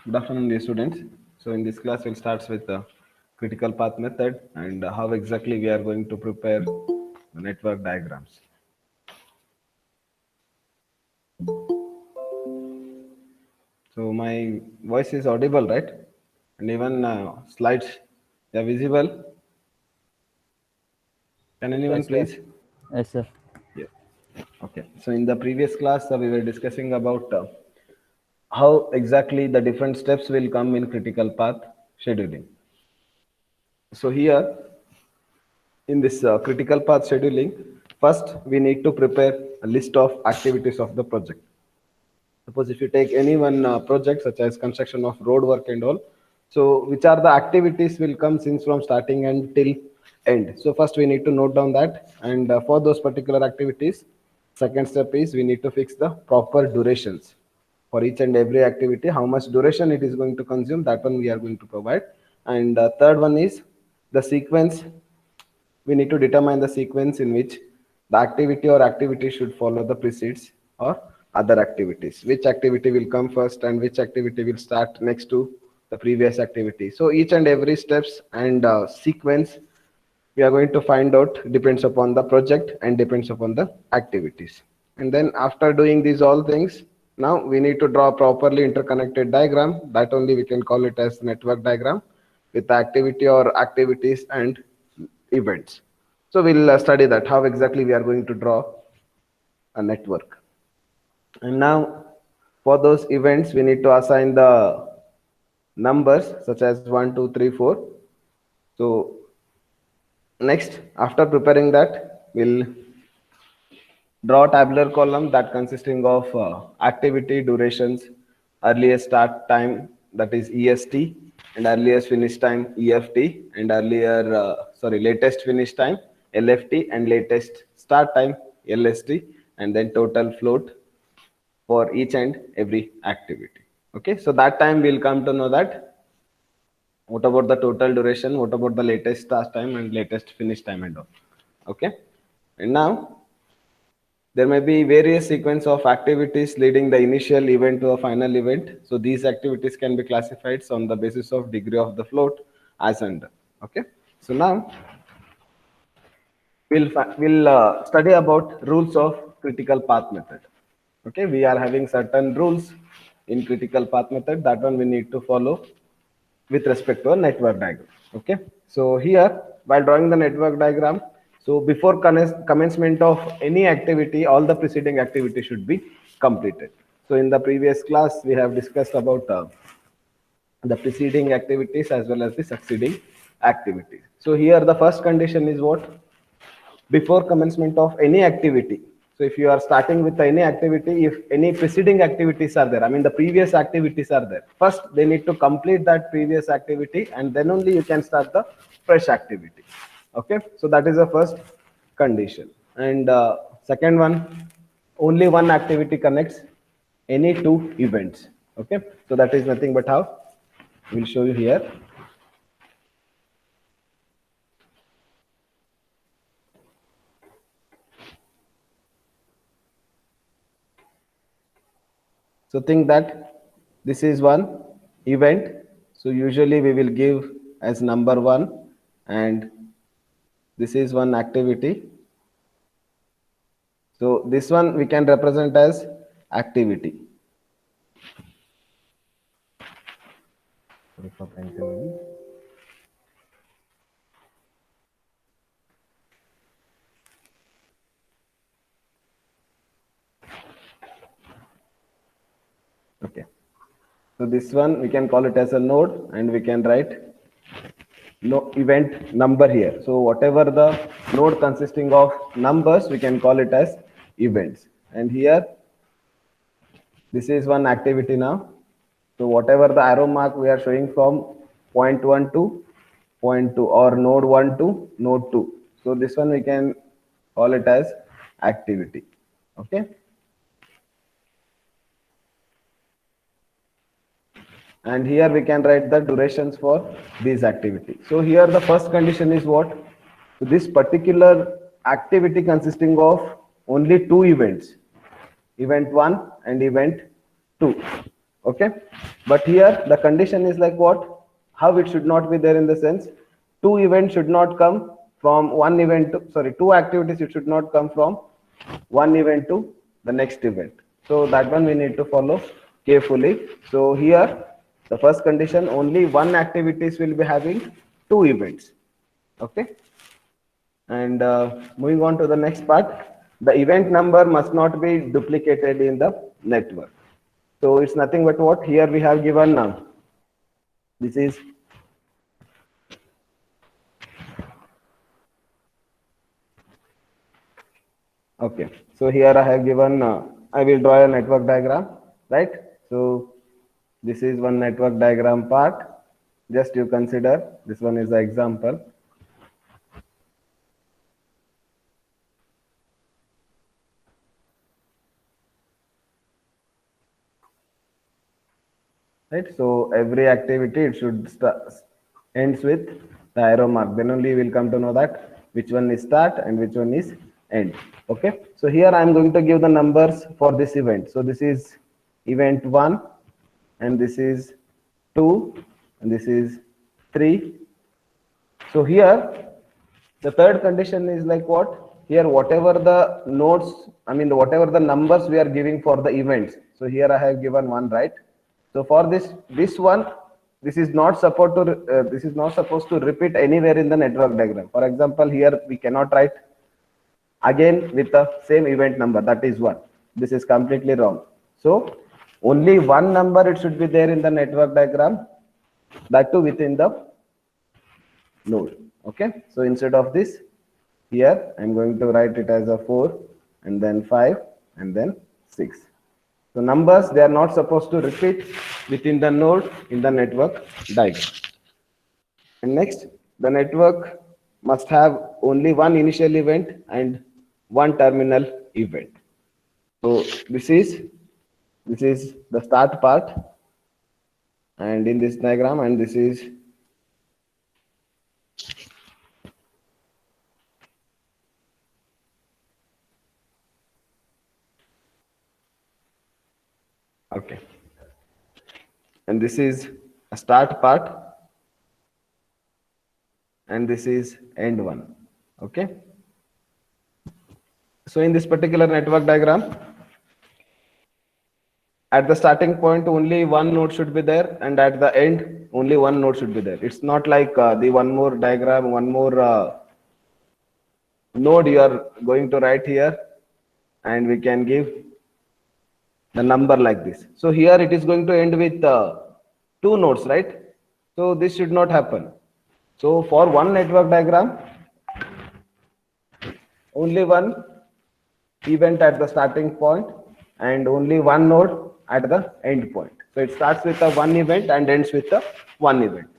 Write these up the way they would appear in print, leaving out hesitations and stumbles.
Good afternoon, dear students. So in this class, we'll start with the critical path method and how exactly we are going to prepare the network diagrams. So my voice is audible, right? And even slides are visible. Can anyone Yes, sir. please? Yes, sir. Yeah. Okay. So in the previous class, we were discussing about how exactly the different steps will come in critical path scheduling. So here in this critical path scheduling, first we need to prepare a list of activities of the project. Suppose if you take any one project such as construction of road work and all, so which are the activities will come since from starting and till end. So first we need to note down that, and for those particular activities, second step is we need to fix the proper durations for each and every activity, how much duration it is going to consume, that one we are going to provide. And third one is the sequence. We need to determine the sequence in which the activity or activity should follow the precedes or other activities. Which activity will come first and which activity will start next to the previous activity. So each and every steps and sequence we are going to find out depends upon the project and depends upon the activities. And then after doing these all things, now we need to draw a properly interconnected diagram. That only we can call it as network diagram with the activity or activities and events. So we'll study that how exactly we are going to draw a network. And now for those events, we need to assign the numbers such as 1, 2, 3, 4. So next, after preparing that, we'll draw a tabular column that consisting of activity durations, earliest start time that is EST, and earliest finish time EFT, and latest finish time LFT, and latest start time LST, and then total float for each and every activity. Okay, so that time we'll come to know that what about the total duration, what about the latest start time and latest finish time and all. Okay, and now there may be various sequence of activities leading the initial event to a final event. So these activities can be classified on the basis of degree of the float as under. Okay. So now we'll study about rules of critical path method. Okay. We are having certain rules in critical path method. That one we need to follow with respect to a network diagram. Okay. So here, while drawing the network diagram, so before commencement of any activity, all the preceding activity should be completed. So in the previous class, we have discussed about the preceding activities as well as the succeeding activities. So here the first condition is what? Before commencement of any activity. So if you are starting with any activity, if any preceding activities are there, I mean the previous activities are there, first they need to complete that previous activity and then only you can start the fresh activity. Okay, so that is the first condition. And second one, only one activity connects any two events. Okay, so that is nothing but how we'll show you here. So think that this is one event. So usually we will give as number one, and this is one activity. So this one we can represent as activity. Sorry for pencil. Okay. So this one we can call it as a node, and we can write no event number here. So whatever the node consisting of numbers, we can call it as events. And here, this is one activity now. So whatever the arrow mark we are showing from point 1 to point 2 or node 1 to node 2. So this one we can call it as activity. Okay. And here we can write the durations for these activity. So here the first condition is what? So this particular activity consisting of only two events, event 1 and event 2. Okay, but here the condition is like what? How it should not be there in the sense two events should not come from one event to, sorry, two activities, it should not come from one event to the next event. So that one we need to follow carefully. So here the first condition, only one activities will be having two events. Okay, and moving on to the next part, the event number must not be duplicated in the network. So it's nothing but what here we have given now. This is okay. So here I have given, I will draw a network diagram, right? So this is one network diagram part. Just you consider this one is the example. Right, so every activity it should ends with the arrow mark, then only we will come to know that which one is start and which one is end. Okay, so here I am going to give the numbers for this event. So this is event 1 and this is 2 and this is 3. So here the third condition is like what? Here whatever the nodes, I mean whatever the numbers we are giving for the events. So here I have given 1, right? So for this one, this is not supposed to repeat anywhere in the network diagram. For example, here we cannot write again with the same event number, that is 1. This is completely wrong. So only one number it should be there in the network diagram, that too within the node. Okay, so instead of this, here I'm going to write it as a 4 and then 5 and then 6. So numbers, they are not supposed to repeat within the node in the network diagram. And next, the network must have only one initial event and one terminal event. So this is the start part, and in this diagram, and this is okay, and this is a start part and this is end one. Okay, so in this particular network diagram, at the starting point only one node should be there and at the end only one node should be there. It's not like the one more diagram, one more node you are going to write here and we can give the number like this. So here it is going to end with two nodes, right? So this should not happen. So for one network diagram, only one event at the starting point and only one node at the end point. So it starts with a one event and ends with a one event.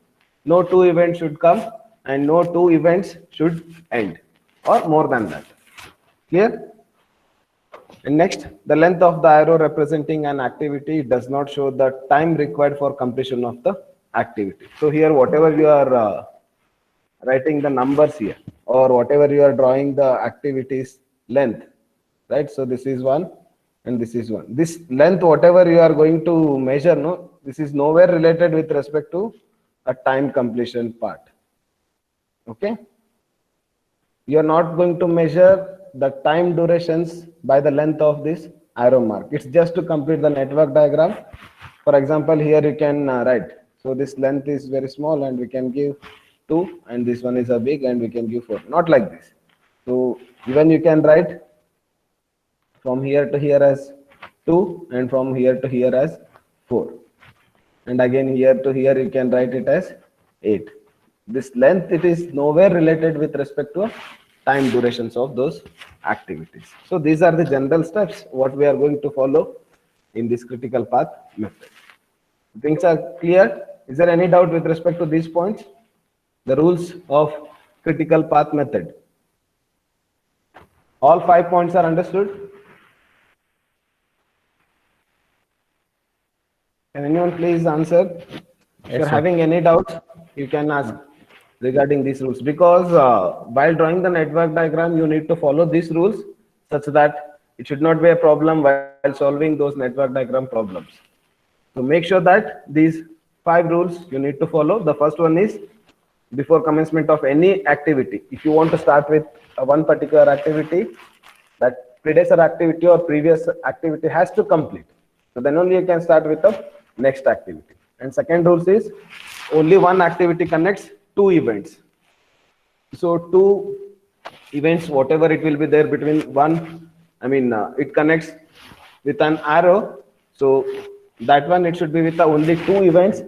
No two events should come and no two events should end, or more than that. Clear? And next, the length of the arrow representing an activity does not show the time required for completion of the activity. So here whatever you are writing the numbers here, or whatever you are drawing the activities length, right? So this is one and this is one. This length, whatever you are going to measure, no, this is nowhere related with respect to a time completion part. Okay, you are not going to measure the time durations by the length of this arrow mark. It's just to complete the network diagram. For example, here you can write, so this length is very small and we can give 2 and this one is a big and we can give 4. Not like this. So even you can write from here to here as 2 and from here to here as 4, and again here to here you can write it as 8. This length, it is nowhere related with respect to time durations of those activities. So these are the general steps what we are going to follow in this critical path method. Things are clear? Is there any doubt with respect to these points? The rules of critical path method. All 5 points are understood? Can anyone please answer? If you're having any doubts, you can ask regarding these rules, because while drawing the network diagram, you need to follow these rules such that it should not be a problem while solving those network diagram problems. So make sure that these 5 rules you need to follow. The first one is before commencement of any activity. If you want to start with one particular activity, that predecessor activity or previous activity has to complete. So then only you can start with the next activity. And second rule is only one activity connects two events. So two events, whatever it will be there between one, it connects with an arrow. So that one, it should be with the only two events.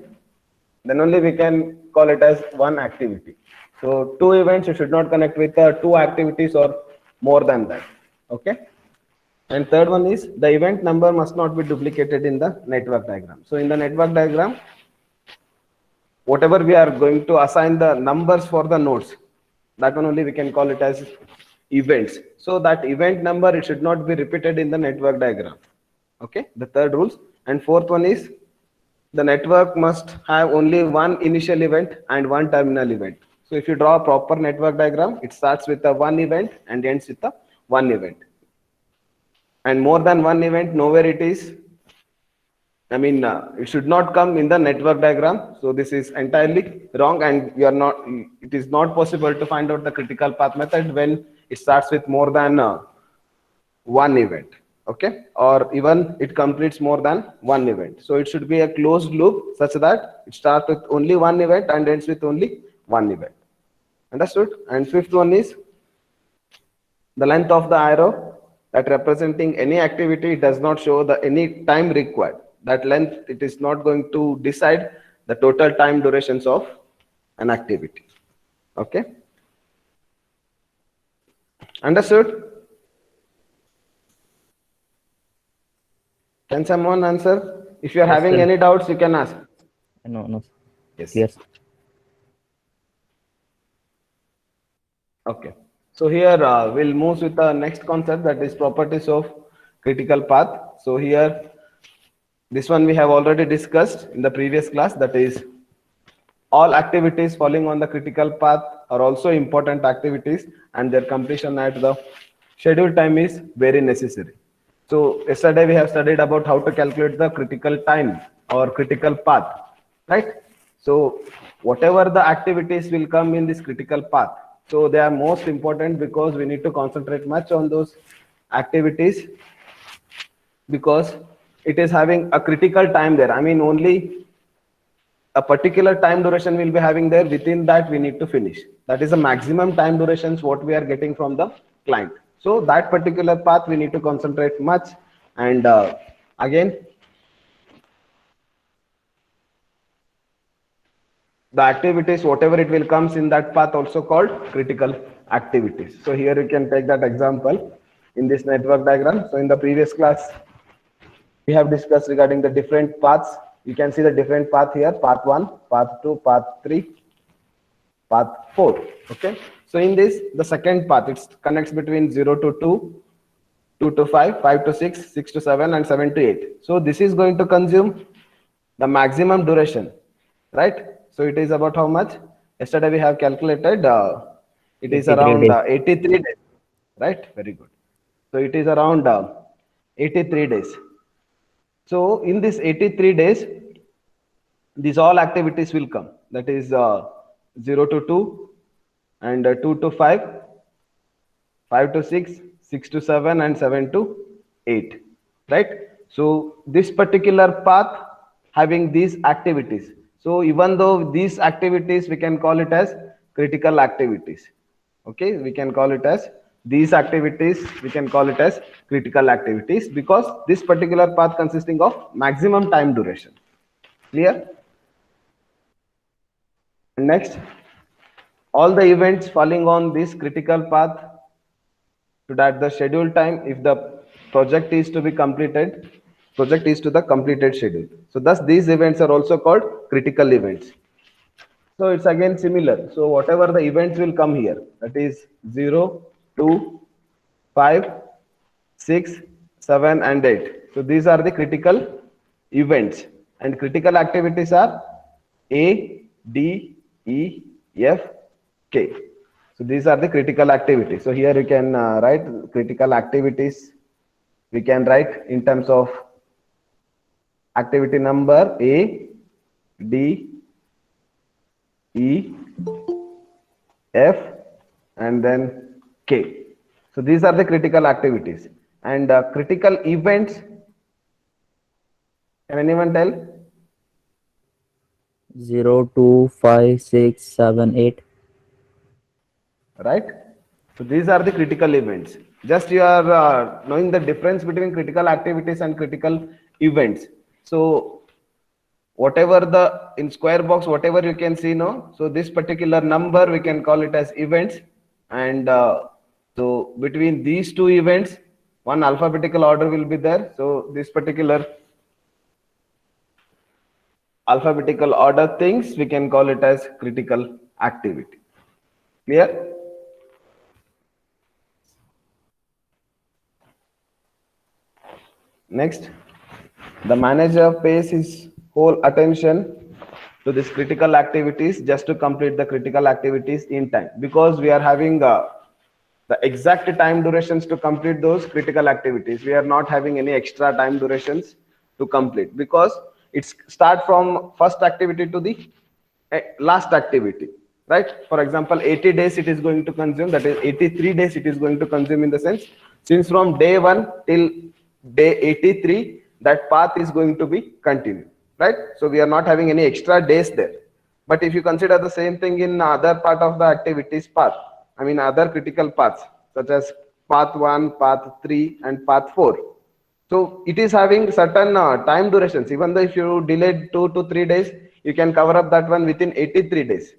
Then only we can call it as one activity. So two events, you should not connect with two activities or more than that. Okay. And third one is the event number must not be duplicated in the network diagram. So in the network diagram, whatever we are going to assign the numbers for the nodes, that one only we can call it as events. So that event number, it should not be repeated in the network diagram. Okay, the third rules. And fourth one is the network must have only one initial event and one terminal event. So if you draw a proper network diagram, it starts with a one event and ends with a one event. And more than one event, nowhere it is, it should not come in the network diagram. So this is entirely wrong, and it is not possible to find out the critical path method when it starts with more than one event. Okay, or even it completes more than one event. So it should be a closed loop such that it starts with only one event and ends with only one event. Understood? And fifth one is the length of the arrow that representing any activity does not show the any time required. That length, it is not going to decide the total time durations of an activity. Okay. Understood? Can someone answer? If you are having any doubts, you can ask. No. Yes. Yes. Okay. So here we'll move with the next concept, that is properties of critical path. So here, this one we have already discussed in the previous class, that is all activities falling on the critical path are also important activities, and their completion at the scheduled time is very necessary. So yesterday we have studied about how to calculate the critical time or critical path, right? So whatever the activities will come in this critical path, so they are most important because we need to concentrate much on those activities, because it is having a critical time there. Only a particular time duration will be having there. Within that we need to finish. That is the maximum time durations what we are getting from the client. So that particular path we need to concentrate much. And again, the activities, whatever it will comes in that path, also called critical activities. So here you can take that example in this network diagram. So in the previous class, we have discussed regarding the different paths. You can see the different path here: path 1, path 2, path 3, path 4. Okay. So in this, the second path, it connects between 0 to 2, 2 to 5, 5 to 6, 6 to 7, and 7 to 8. So this is going to consume the maximum duration, right? So it is about how much? Yesterday we have calculated. It is around 83 days, right? Very good. So it is around 83 days. So in this 83 days, these all activities will come. That is 0 to 2, and 2 to 5, 5 to 6, 6 to 7, and 7 to 8, right? So this particular path having these activities. So even though these activities, we can call it as critical activities. Okay, we can call it as these activities, we can call it as critical activities, because this particular path consisting of maximum time duration. Clear? Next, all the events falling on this critical path to that the scheduled time, if the project is to be completed, project is to the completed schedule. So thus these events are also called critical events. So it's again similar. So whatever the events will come here, that is 0, 2, 5, 6, 7, and 8. So these are the critical events, and critical activities are A, D, E, F, K. So these are the critical activities. So here you can write critical activities. We can write in terms of activity number A, D, E, F, and then K. So these are the critical activities. And critical events, can anyone tell? 0, 2, 5, 6, 7, 8. Right? So these are the critical events. Just you are knowing the difference between critical activities and critical events. So whatever the in square box, whatever you can see now, so this particular number we can call it as events. And so between these two events, one alphabetical order will be there. So this particular alphabetical order things we can call it as critical activity. Clear? Next, the manager pays his whole attention to these critical activities just to complete the critical activities in time, because we are having the exact time durations to complete those critical activities. We are not having any extra time durations to complete, because it's start from first activity to the last activity, right? For example, 80 days it is going to consume, that is 83 days it is going to consume, in the sense, since from day 1 till day 83 that path is going to be continued, right? So we are not having any extra days there. But if you consider the same thing in other part of the activities path, I mean other critical paths, such as path 1, path 3, and path 4, so it is having certain time durations. Even though if you delayed 2 to 3 days, you can cover up that one within 83 days,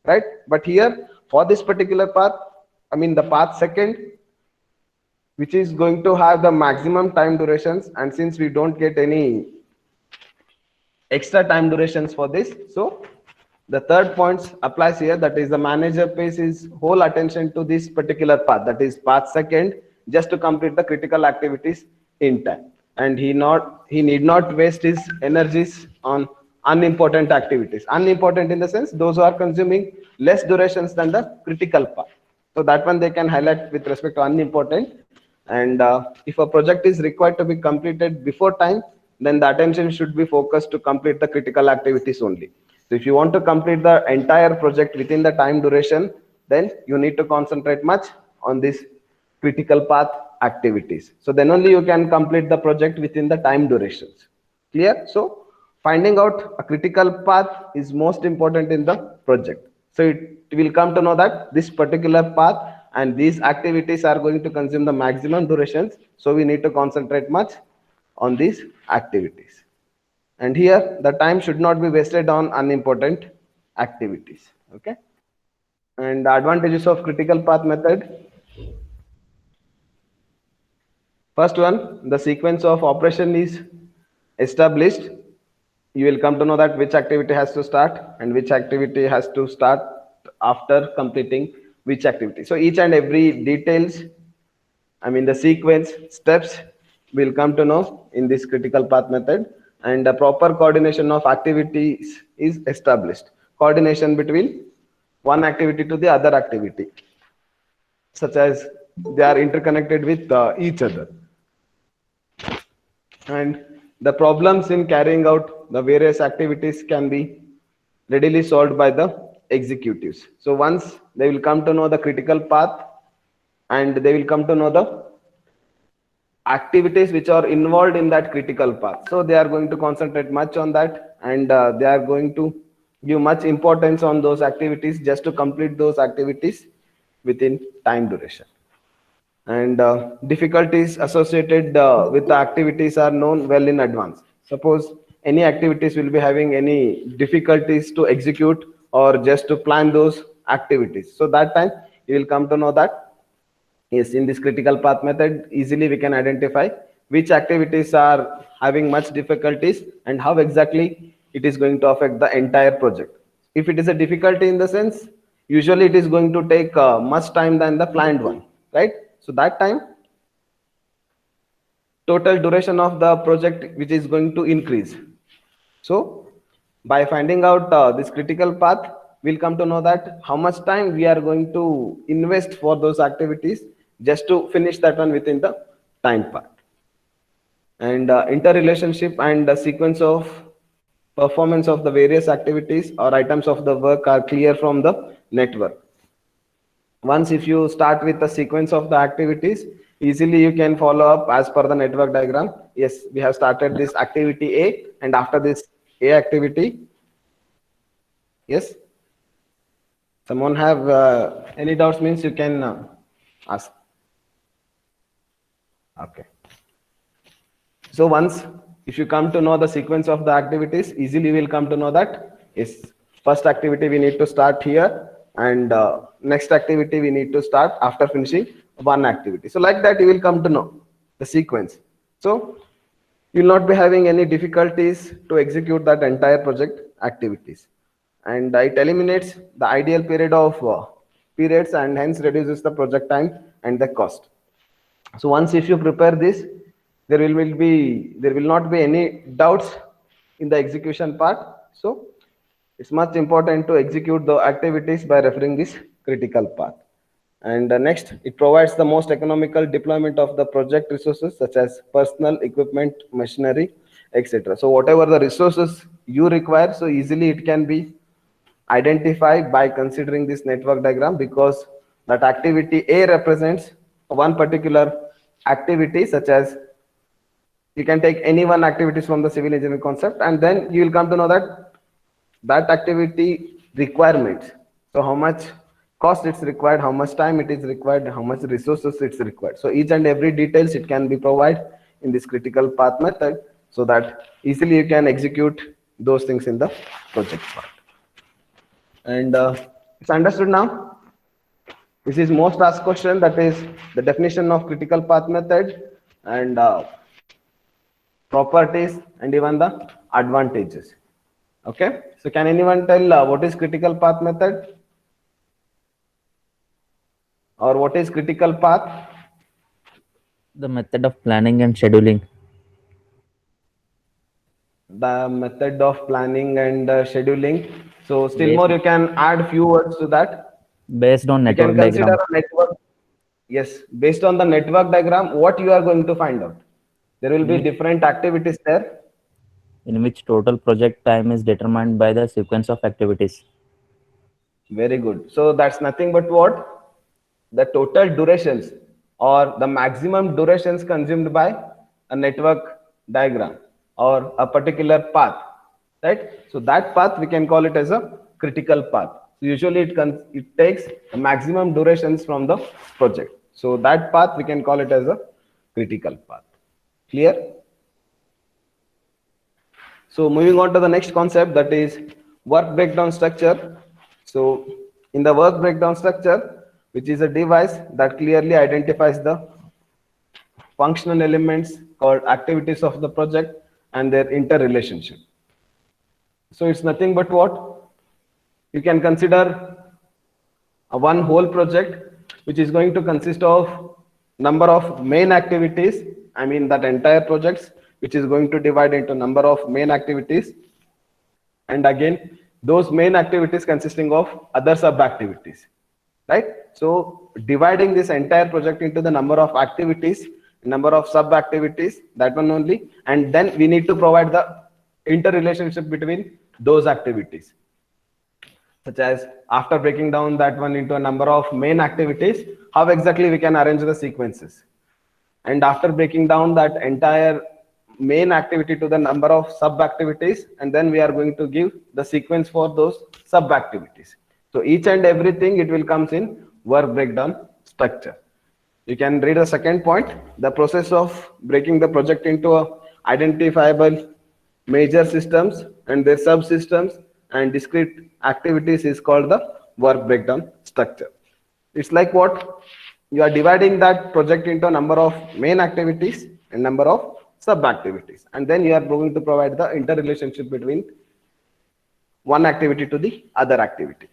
right? But here for this particular path, I mean the path second, which is going to have the maximum time durations, and since we don't get any extra time durations for this, so the third point applies here, that is the manager pays his whole attention to this particular path, that is path second, just to complete the critical activities in time, and he need not waste his energies on unimportant activities. Unimportant in the sense those who are consuming less durations than the critical path, so that one they can highlight with respect to unimportant. And if a project is required to be completed before time, then the attention should be focused to complete the critical activities only. So if you want to complete the entire project within the time duration, then you need to concentrate much on this critical path activities. So then only you can complete the project within the time durations. Clear? So finding out a critical path is most important in the project. So it will come to know that this particular path and these activities are going to consume the maximum durations. So we need to concentrate much on these activities. And here the time should not be wasted on unimportant activities. Okay. And the advantages of critical path method. First one, the sequence of operation is established. You will come to know that which activity has to start and which activity has to start after completing which activity. So each and every details, I mean the sequence steps, will come to know in this critical path method. And the proper coordination of activities is established. Coordination between one activity to the other activity, such as they are interconnected with each other. And the problems in carrying out the various activities can be readily solved by the executives. So once they will come to know the critical path, and they will come to know the activities which are involved in that critical path, so they are going to concentrate much on that, and they are going to give much importance on those activities just to complete those activities within time duration. And difficulties associated with the activities are known well in advance. Suppose any activities will be having any difficulties to execute or just to plan those activities, so that time you will come to know that yes, in this critical path method easily we can identify which activities are having much difficulties and how exactly it is going to affect the entire project. If it is a difficulty in the sense, usually it is going to take much time than the planned one, right? So that time total duration of the project which is going to increase. So by finding out this critical path, we'll come to know that how much time we are going to invest for those activities just to finish that one within the time part. And interrelationship and the sequence of performance of the various activities or items of the work are clear from the network. Once if you start with the sequence of the activities, easily you can follow up as per the network diagram. Yes, we have started this activity A, and after this A activity, yes, someone have any doubts means you can ask. Okay. So once if you come to know the sequence of the activities, easily will come to know that is first activity we need to start here, and next activity we need to start after finishing one activity. So like that you will come to know the sequence. So you will not be having any difficulties to execute that entire project activities, and it eliminates the ideal period of periods and hence reduces the project time and the cost. So once if you prepare this, there will not be any doubts in the execution part. So it's much important to execute the activities by referring this critical path. And next, it provides the most economical deployment of the project resources such as personal, equipment, machinery, etc. So whatever the resources you require, so easily it can be identified by considering this network diagram, because that activity A represents one particular activity, such as you can take any one activities from the civil engineering concept, and then you will come to know that that activity requirements. So how much cost it's required, how much time it is required, how much resources it's required. So each and every details it can be provided in this critical path method, so that easily you can execute those things in the project part. And it's understood now. This is most asked question, that is the definition of critical path method, and properties, and even the advantages. Okay, so can anyone tell what is critical path method, or what is critical path? The method of planning and scheduling The method of planning and scheduling. So still based more you can add few words to that. based on You can network consider diagram a network. Yes, based on the network diagram, what you are going to find out, there will in be which, different activities there. in which total project time is determined by the sequence of activities. Very good. So that's nothing but what? The total durations or the maximum durations consumed by a network diagram or a particular path, right? So that path we can call it as a critical path. So usually it takes the maximum durations from the project. So that path we can call it as a critical path. Clear? So moving on to the next concept, that is work breakdown structure. So in the work breakdown structure, which is a device that clearly identifies the functional elements called activities of the project and their interrelationship. So it's nothing but what? You can consider a one whole project which is going to consist of number of main activities. I mean that entire projects which is going to divide into number of main activities, and again those main activities consisting of other sub activities, right? So dividing this entire project into the number of activities, number of sub activities, that one only, and then we need to provide the interrelationship between those activities, such as after breaking down that one into a number of main activities, how exactly we can arrange the sequences, and after breaking down that entire main activity to the number of sub activities, and then we are going to give the sequence for those sub activities. So each and everything it will comes in work breakdown structure. You can read the second point. The process of breaking the project into a identifiable major systems and their subsystems and discrete activities is called the work breakdown structure. It's like what? You are dividing that project into a number of main activities and number of sub activities, and then you are going to provide the interrelationship between one activity to the other activity.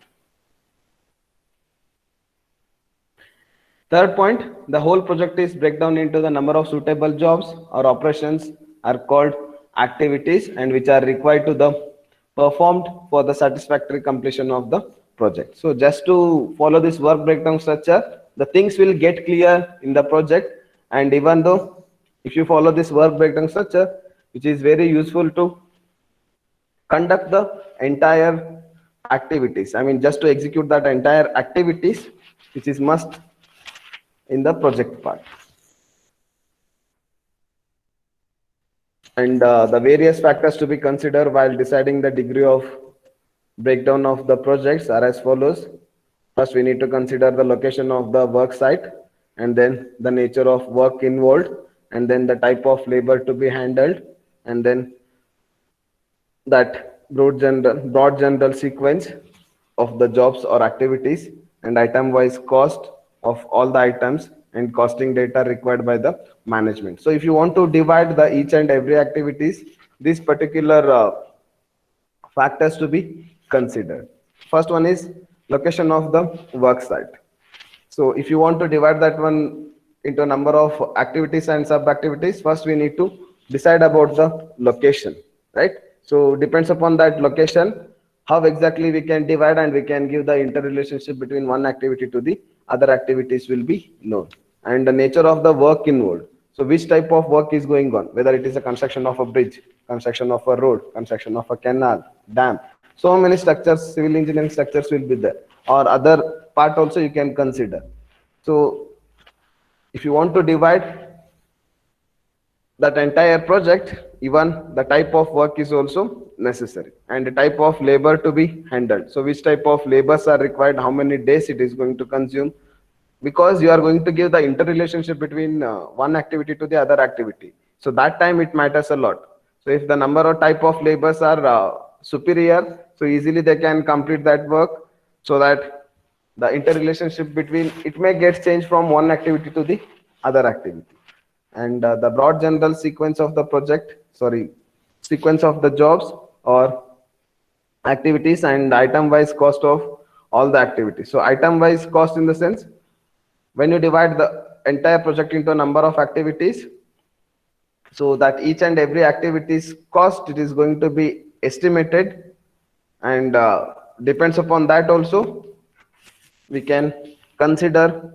Third point, the whole project is breakdown into the number of suitable jobs or operations are called activities, and which are required to the performed for the satisfactory completion of the project. So just to follow this work breakdown structure, the things will get clear in the project, and even though If you follow this work breakdown structure, which is very useful to conduct the entire activities. I mean, just to execute that entire activities, which is must in the project part. And the various factors to be considered while deciding the degree of breakdown of the projects are as follows. First, we need to consider the location of the work site, and then the nature of work involved, and then the type of labor to be handled, and then that broad general sequence of the jobs or activities, and item wise cost of all the items and costing data required by the management. So if you want to divide the each and every activities, these particular factors to be considered. First one is location of the work site. So if you want to divide that one into a number of activities and sub activities, first we need to decide about the location, right? So depends upon that location, how exactly we can divide and we can give the interrelationship between one activity to the other activities will be known. And the nature of the work involved. So which type of work is going on, whether it is a construction of a bridge, construction of a road, construction of a canal, dam. So many structures, civil engineering structures will be there, or other part also you can consider. So if you want to divide that entire project, even the type of work is also necessary, and the type of labor to be handled. So which type of labors are required, how many days it is going to consume, because you are going to give the interrelationship between one activity to the other activity. So that time it matters a lot. So if the number or type of labors are superior, so easily they can complete that work, so that the interrelationship between it may get changed from one activity to the other activity. And the broad general sequence of the project, sorry, sequence of the jobs or activities, and item wise cost of all the activities. So item wise cost in the sense, when you divide the entire project into a number of activities, so that each and every activity's cost, it is going to be estimated, and depends upon that also we can consider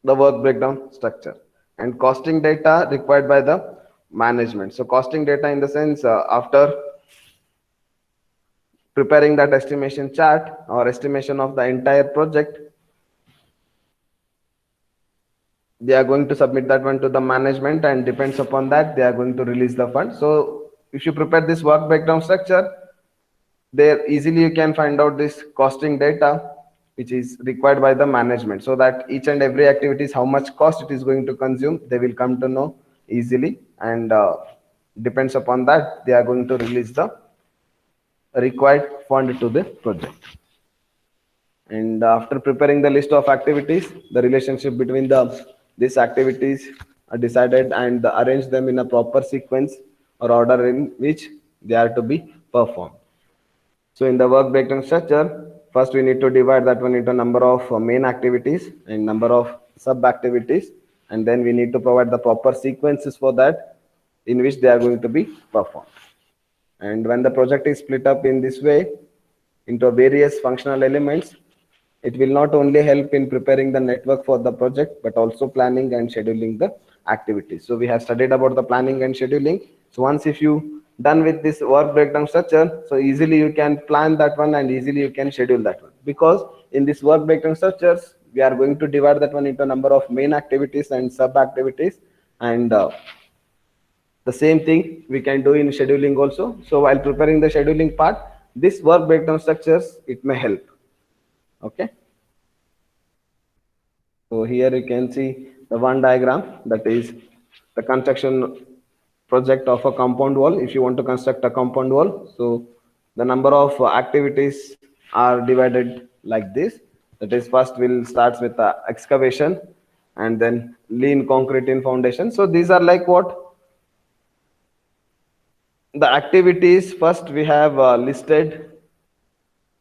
the work breakdown structure and costing data required by the management. So costing data in the sense, after preparing that estimation chart or estimation of the entire project, they are going to submit that one to the management, and depends upon that they are going to release the fund. So if you prepare this work breakdown structure, there easily you can find out this costing data which is required by the management, so that each and every activity is how much cost it is going to consume, they will come to know easily, and depends upon that they are going to release the required fund to the project. And after preparing the list of activities, the relationship between these activities are decided, and arrange them in a proper sequence or order in which they are to be performed. So in the work breakdown structure, first we need to divide that one into number of main activities and number of sub activities, and then we need to provide the proper sequences for that in which they are going to be performed. And when the project is split up in this way into various functional elements, it will not only help in preparing the network for the project, but also planning and scheduling the activities. So we have studied about the planning and scheduling. So once if you done with this work breakdown structure, so easily you can plan that one and easily you can schedule that one, because in this work breakdown structures we are going to divide that one into a number of main activities and sub activities, and the same thing we can do in scheduling also. So while preparing the scheduling part, this work breakdown structures, it may help. Okay. So here you can see the one diagram, that is the construction project of a compound wall. If you want to construct a compound wall, so the number of activities are divided like this. That is, first we'll start with the excavation, and then lean concrete in foundation. So these are like what the activities first we have listed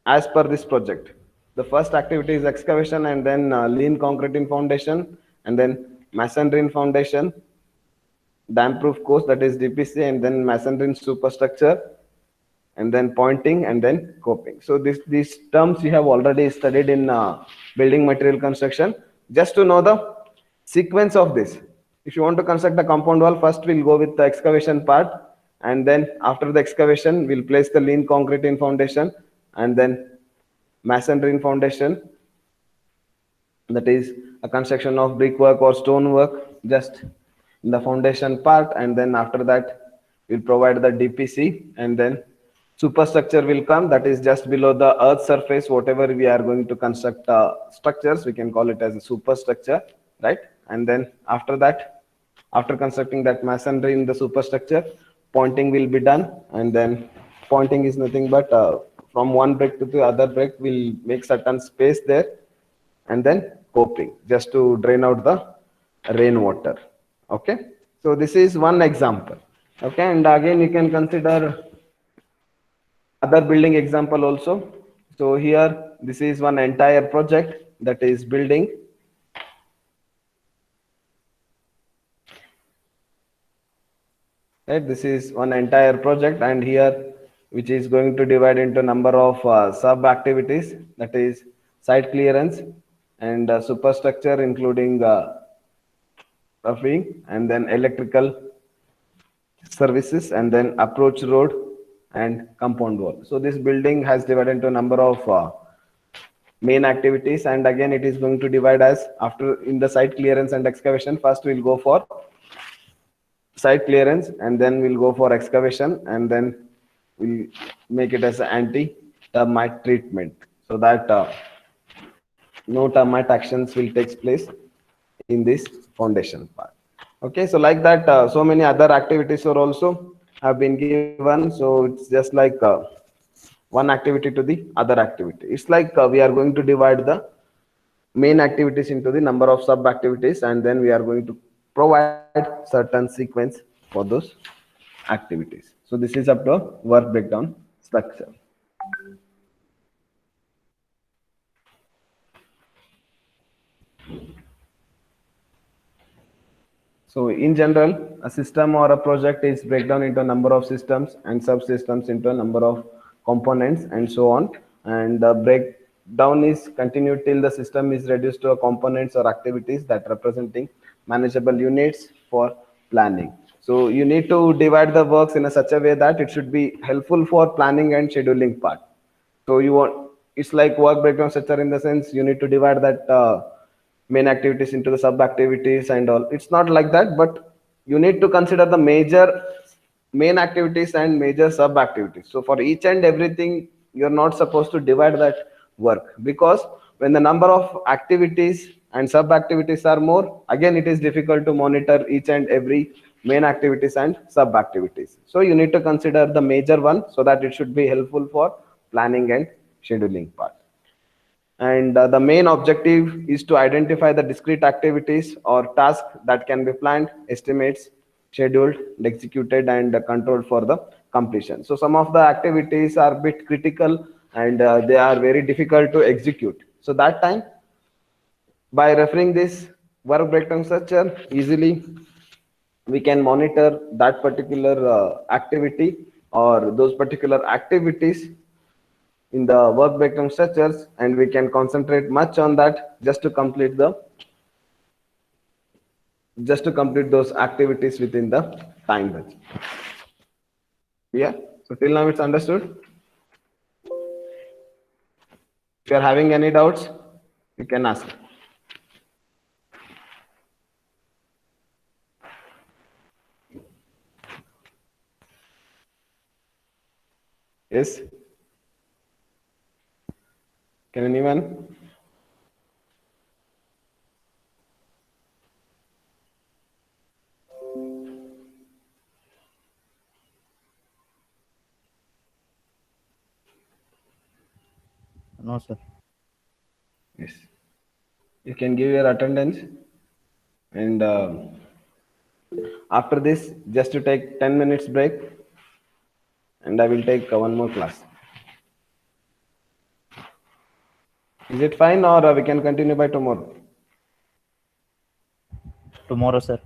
as per this project. The first activity is excavation, and then lean concrete in foundation, and then masonry in foundation, dam proof course, that is DPC, and then masonry in superstructure, and then pointing, and then coping. So these terms you have already studied in building material construction. Just to know the sequence of this, If you want to construct the compound wall, first we'll go with the excavation part, and then after the excavation, we'll place the lean concrete in foundation, and then masonry in foundation. That is a construction of brickwork or stonework just in the foundation part, and then after that we'll provide the DPC, and then superstructure will come, that is just below the earth surface. Whatever we are going to construct structures, we can call it as a superstructure, right? And then after that, after constructing that masonry in the superstructure, pointing will be done, and then pointing is nothing but from one brick to the other brick, we'll make certain space there, and then coping just to drain out the rainwater. Okay, so this is one example. Okay, and again you can consider other building example also. So here this is one entire project, that is building. Right, this is one entire project, and here which is going to divide into number of sub activities, that is site clearance and superstructure including roughing, and then electrical services, and then approach road and compound wall. So this building has divided into a number of main activities, and again it is going to divide as after in the site clearance and excavation. First we'll go for site clearance, and then we'll go for excavation, and then we'll make it as an anti-termite treatment, so that no termite actions will take place in this foundation part. Okay, so like that, so many other activities are also have been given. So it's just like one activity to the other activity. It's like we are going to divide the main activities into the number of sub activities, and then we are going to provide certain sequence for those activities. So this is up to work breakdown structure. So in general, a system or a project is breakdown into a number of systems and subsystems into a number of components and so on. And the breakdown is continued till the system is reduced to a components or activities that representing manageable units for planning. So you need to divide the works in a such a way that it should be helpful for planning and scheduling part. So you want, it's like work breakdown structure in the sense you need to divide that main activities into the sub activities and all. It's not like that, but you need to consider the major main activities and major sub activities. So for each and everything, you're not supposed to divide that work, because when the number of activities and sub activities are more, again it is difficult to monitor each and every main activities and sub activities. So you need to consider the major one, so that it should be helpful for planning and scheduling part. And the main objective is to identify the discrete activities or tasks that can be planned, estimates, scheduled, executed, and controlled for the completion. So some of the activities are a bit critical, and they are very difficult to execute. So that time, by referring this work breakdown structure, easily we can monitor that particular activity or those particular activities in the work breakdown structures, and we can concentrate much on that just to complete those activities within the time budget. Yeah, so till now it's understood. If you are having any doubts, you can ask. Yes, can anyone? No, sir. Yes, you can give your attendance, and after this, just to take 10 minutes break, and I will take one more class. Is it fine, or we can continue by tomorrow? Tomorrow, sir.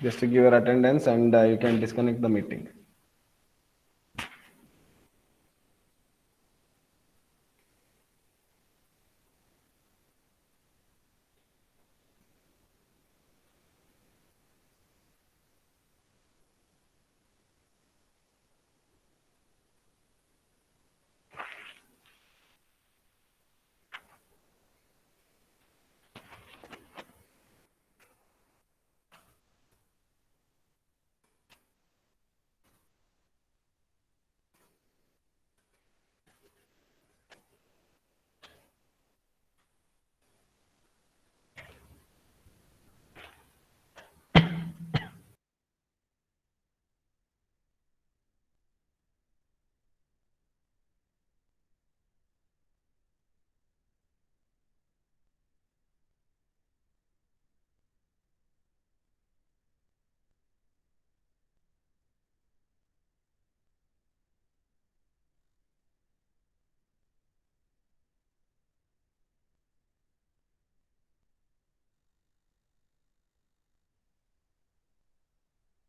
Just to give your attendance, and you can disconnect the meeting.